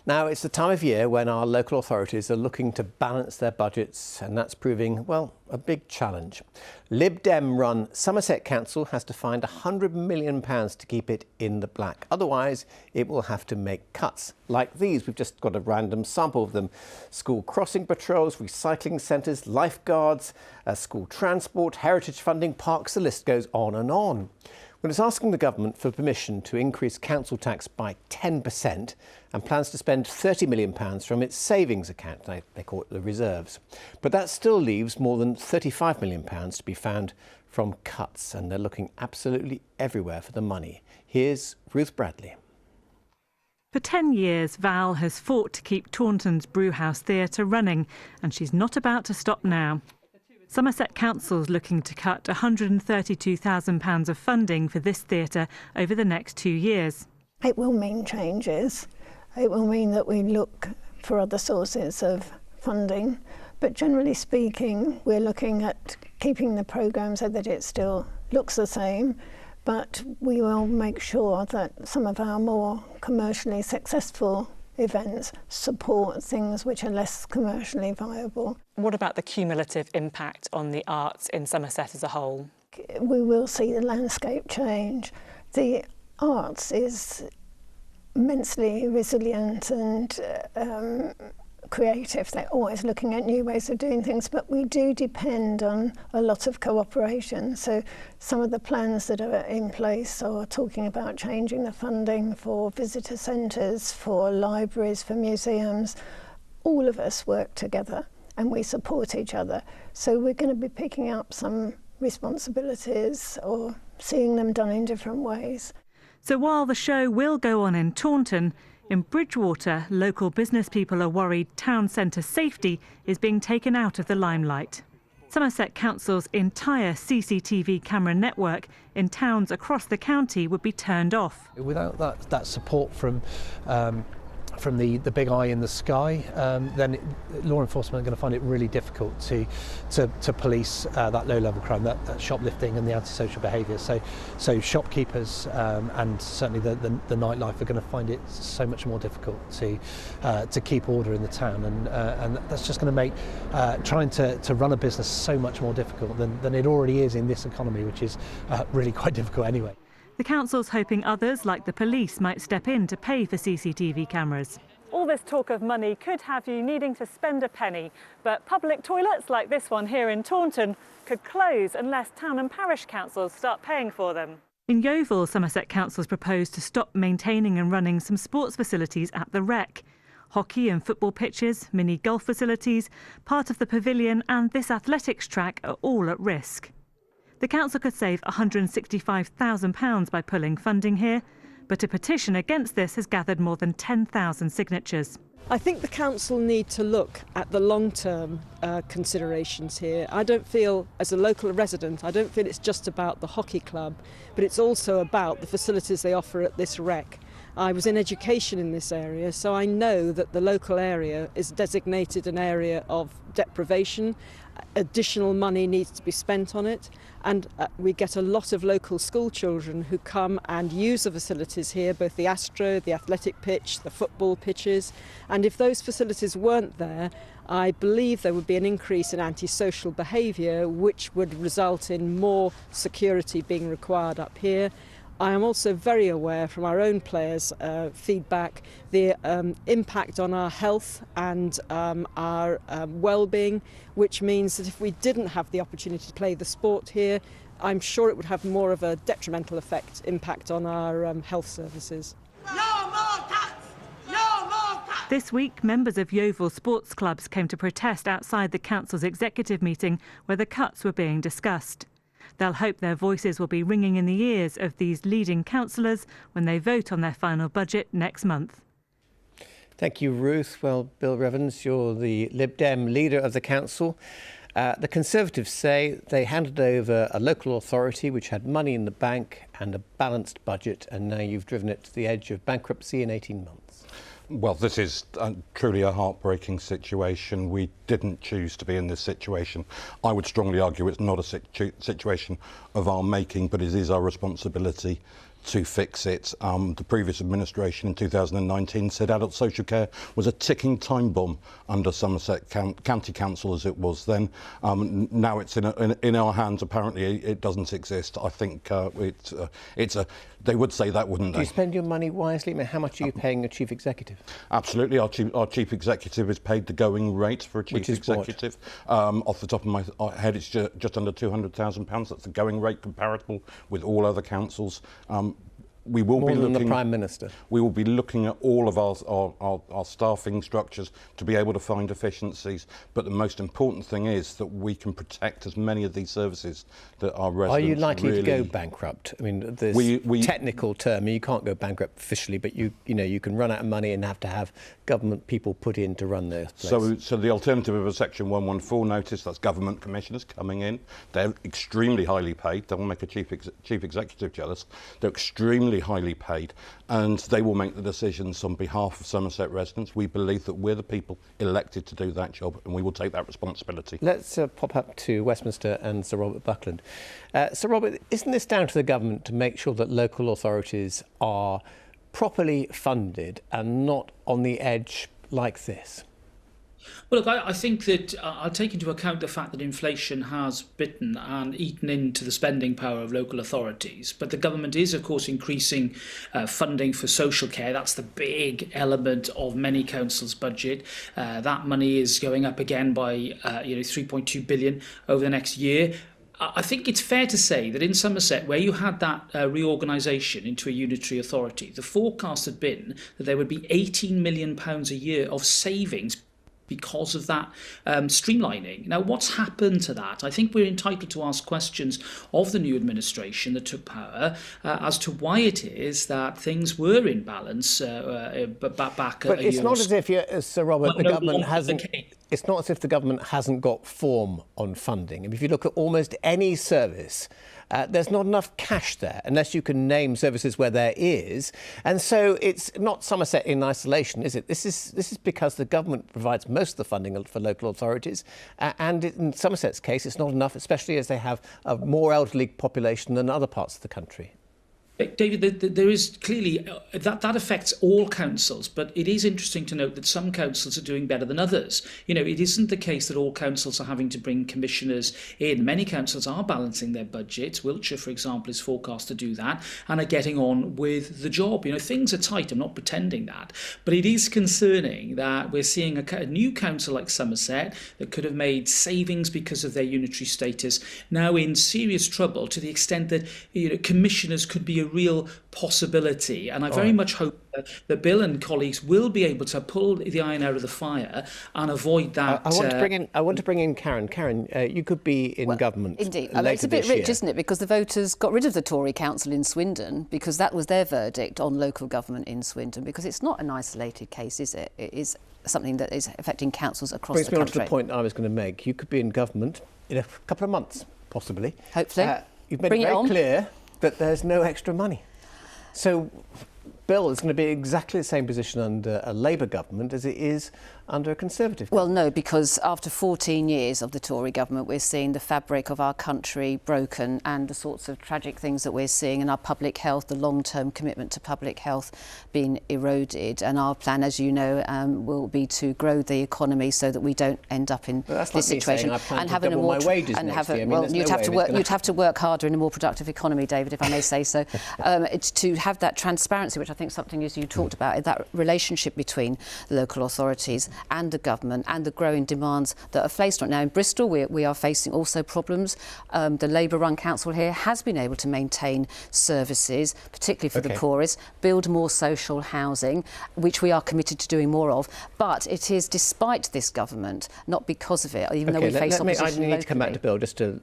Now, it's the time of year when our local authorities are looking to balance their budgets, and that's proving, well, a big challenge. Lib Dem-run Somerset Council has to find £100 million to keep it in the black. Otherwise, it will have to make cuts. Like these, we've just got a random sample of them. School crossing patrols, recycling centres, lifeguards, school transport, heritage funding, parks, the list goes on and on. Well, it's asking the government for permission to increase council tax by 10% and plans to spend £30 million from its savings account. They call it the reserves. But that still leaves more than £35 million to be found from cuts, and they're looking absolutely everywhere for the money. Here's Ruth Bradley. For 10 years, Val has fought to keep Taunton's Brewhouse Theatre running, and she's not about to stop now. Somerset Council's looking to cut £132,000 of funding for this theatre over the next 2 years. It will mean changes. It will mean that we look for other sources of funding. But generally speaking, we're looking at keeping the programme so that it still looks the same, but we will make sure that some of our more commercially successful events support things which are less commercially viable. What about the cumulative impact on the arts in Somerset as a whole? We will see the landscape change. The arts is immensely resilient and creative. They're always looking at new ways of doing things, but we do depend on a lot of cooperation. So some of the plans that are in place are talking about changing the funding for visitor centres, for libraries, for museums. All of us work together and we support each other. So we're going to be picking up some responsibilities or seeing them done in different ways. So while the show will go on in Taunton, in Bridgwater, local business people are worried town centre safety is being taken out of the limelight. Somerset Council's entire CCTV camera network in towns across the county would be turned off. Without that support from the big eye in the sky, then law enforcement are going to find it really difficult to police that low-level crime, that shoplifting and the antisocial behaviour. So shopkeepers and certainly the nightlife are going to find it so much more difficult to keep order in the town, and that's just going to make trying to run a business so much more difficult than it already is in this economy, which is really quite difficult anyway. The council's hoping others, like the police, might step in to pay for CCTV cameras. All this talk of money could have you needing to spend a penny, but public toilets like this one here in Taunton could close unless town and parish councils start paying for them. In Yeovil, Somerset Council's proposed to stop maintaining and running some sports facilities at the Rec. Hockey and football pitches, mini golf facilities, part of the pavilion and this athletics track are all at risk. The council could save £165,000 by pulling funding here, but a petition against this has gathered more than 10,000 signatures. I think the council need to look at the long-term considerations here. I don't feel, as a local resident, I don't feel it's just about the hockey club, but it's also about the facilities they offer at this Rec. I was in education in this area, so I know that the local area is designated an area of deprivation. Additional money needs to be spent on it, and we get a lot of local school children who come and use the facilities here, both the Astro, the athletic pitch, the football pitches, and if those facilities weren't there, I believe there would be an increase in antisocial behaviour, which would result in more security being required up here. I am also very aware from our own players' feedback the impact on our health and our well-being, which means that if we didn't have the opportunity to play the sport here, I'm sure it would have more of a detrimental impact on our health services. No more cuts! No more cuts! This week, members of Yeovil sports clubs came to protest outside the council's executive meeting where the cuts were being discussed. They'll hope their voices will be ringing in the ears of these leading councillors when they vote on their final budget next month. Thank you, Ruth. Well, Bill Revens, you're the Lib Dem leader of the council. The Conservatives say they handed over a local authority which had money in the bank and a balanced budget, and now you've driven it to the edge of bankruptcy in 18 months. Well, this is truly a heartbreaking situation. We didn't choose to be in this situation. I would strongly argue it's not a situation of our making, but it is our responsibility to fix it. The previous administration in 2019 said adult social care was a ticking time bomb under Somerset County Council as it was then. Now it's in our hands. Apparently it doesn't exist. I think they would say that, wouldn't they? Do you spend your money wisely? I mean, how much are you paying your chief executive? Absolutely. Our chief executive is paid the going rate for a chief executive. Off the top of my head, it's just under £200,000. That's the going rate comparable with all other councils. We will More be than looking, the Prime Minister. We will be looking at all of our staffing structures to be able to find efficiencies. But the most important thing is that we can protect as many of these services that our residents. Are you likely really... to go bankrupt? I mean, this technical term, you can't go bankrupt officially, but you can run out of money and have to have government people put in to run the place. So the alternative of a Section 114 notice, that's government commissioners coming in. They're extremely highly paid. They'll make a chief executive jealous. They're extremely highly paid, and they will make the decisions on behalf of Somerset residents. We believe that we're the people elected to do that job, and we will take that responsibility. Let's pop up to Westminster and Sir Robert Buckland. Sir Robert, isn't this down to the government to make sure that local authorities are properly funded and not on the edge like this? Well, look, I think that I'll take into account the fact that inflation has bitten and eaten into the spending power of local authorities. But the government is, of course, increasing funding for social care. That's the big element of many councils' budget. That money is going up again by 3.2 billion over the next year. I think it's fair to say that in Somerset, where you had that reorganisation into a unitary authority, the forecast had been that there would be £18 million a year of savings because of that streamlining. Now, what's happened to that? I think we're entitled to ask questions of the new administration that took power as to why it is that things were in balance back. But it's not as if, Sir Robert, the government hasn't. It's not as if the government hasn't got form on funding. And if you look at almost any service, there's not enough cash there unless you can name services where there is. And so it's not Somerset in isolation, is it? This is because the government provides most of the funding for local authorities. And in Somerset's case, it's not enough, especially as they have a more elderly population than other parts of the country. David, there is clearly that affects all councils, but it is interesting to note that some councils are doing better than others. You know, it isn't the case that all councils are having to bring commissioners in. Many councils are balancing their budgets. Wiltshire, for example, is forecast to do that and are getting on with the job. You know, things are tight. I'm not pretending that, but it is concerning that we're seeing a new council like Somerset that could have made savings because of their unitary status now in serious trouble to the extent that commissioners could be a real possibility. And I very much hope that Bill and colleagues will be able to pull the iron out of the fire and avoid that. I want to bring in Karen. Karen, you could be in government. Indeed. I mean, it's a bit rich, isn't it? Because the voters got rid of the Tory council in Swindon because that was their verdict on local government in Swindon, because it's not an isolated case, is it? It is something that is affecting councils across the country. Brings me on to the point I was going to make. You could be in government in a couple of months, possibly. Hopefully. You've made it very clear that there's no extra money. So Bill is going to be exactly the same position under a Labour government as it is under a Conservative government. Well, no, because after 14 years of the Tory government, we're seeing the fabric of our country broken and the sorts of tragic things that we're seeing in our public health, the long-term commitment to public health being eroded. And our plan, as you know, will be to grow the economy so that we don't end up in this situation. And having my wages next year. You'd have to work harder in a more productive economy, David, if I may say so. It's to have that transparency, which I think something as you talked about, that relationship between local authorities and the government and the growing demands that are faced right now. In Bristol, we are facing also problems. The Labour-run council here has been able to maintain services, particularly for the poorest, build more social housing, which we are committed to doing more of. But it is despite this government, not because of it, even though we face opposition locally. I need to come back to Bill just to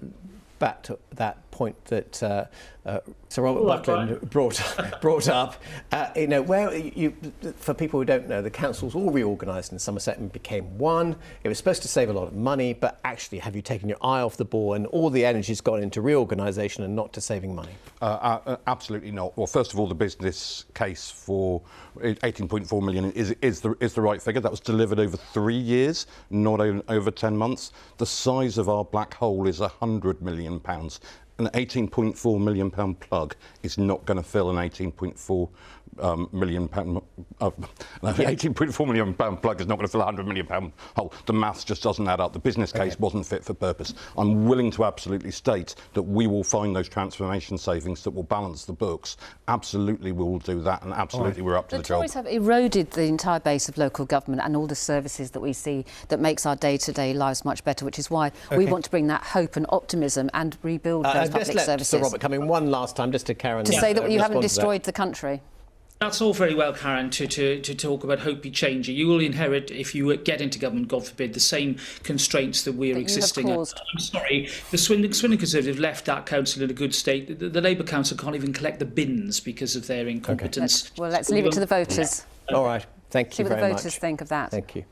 back to that point that Sir Robert Buckland brought up. For people who don't know, the councils all reorganised in Somerset and became one. It was supposed to save a lot of money, but actually, have you taken your eye off the ball and all the energy's gone into reorganisation and not to saving money? Absolutely not. Well, first of all, the business case for 18.4 million is the right figure. That was delivered over 3 years, not over 10 months. The size of our black hole is £100 million. an £18.4 million plug is not going to fill an £18.4 million pound. £18.4 million plug is not going to fill a £100 million hole. The maths just doesn't add up. The business case wasn't fit for purpose. I'm willing to absolutely state that we will find those transformation savings that will balance the books. Absolutely, we will do that, and absolutely, we're up to the job. The Tories have eroded the entire base of local government and all the services that we see that makes our day-to-day lives much better, which is why we want to bring that hope and optimism and rebuild those public just let services. Sir Robert come in one last time, just to Karen. To say that you haven't destroyed the country. That's all very well, Karen, to talk about hopey changing. You will inherit, if you get into government, God forbid, the same constraints that we're existing. I'm sorry, the Swindon Conservatives left that council in a good state. The Labour Council can't even collect the bins because of their incompetence. Well, let's leave it to the voters. All right, thank you very much. See what the voters think of that. Thank you.